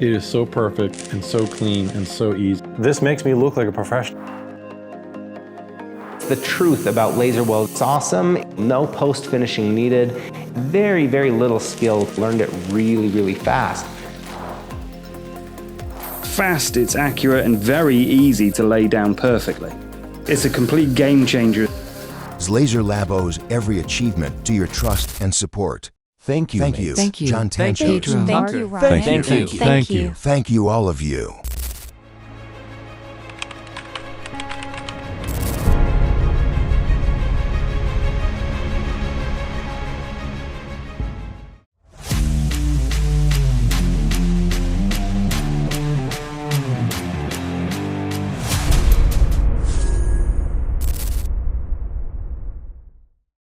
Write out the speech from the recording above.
It is so perfect and so clean and so easy. This makes me look like a professional. The truth about laser weld, it's awesome. No post-finishing needed. Very, very little skill. Learned it really, really fast. Fast, it's accurate and very easy to lay down perfectly. It's a complete game changer. Xlaserlab owes every achievement to your trust and support. Thank you. Thank you. John Thank you. Tanchos. Thank you, Ryan. Thank you, all of you.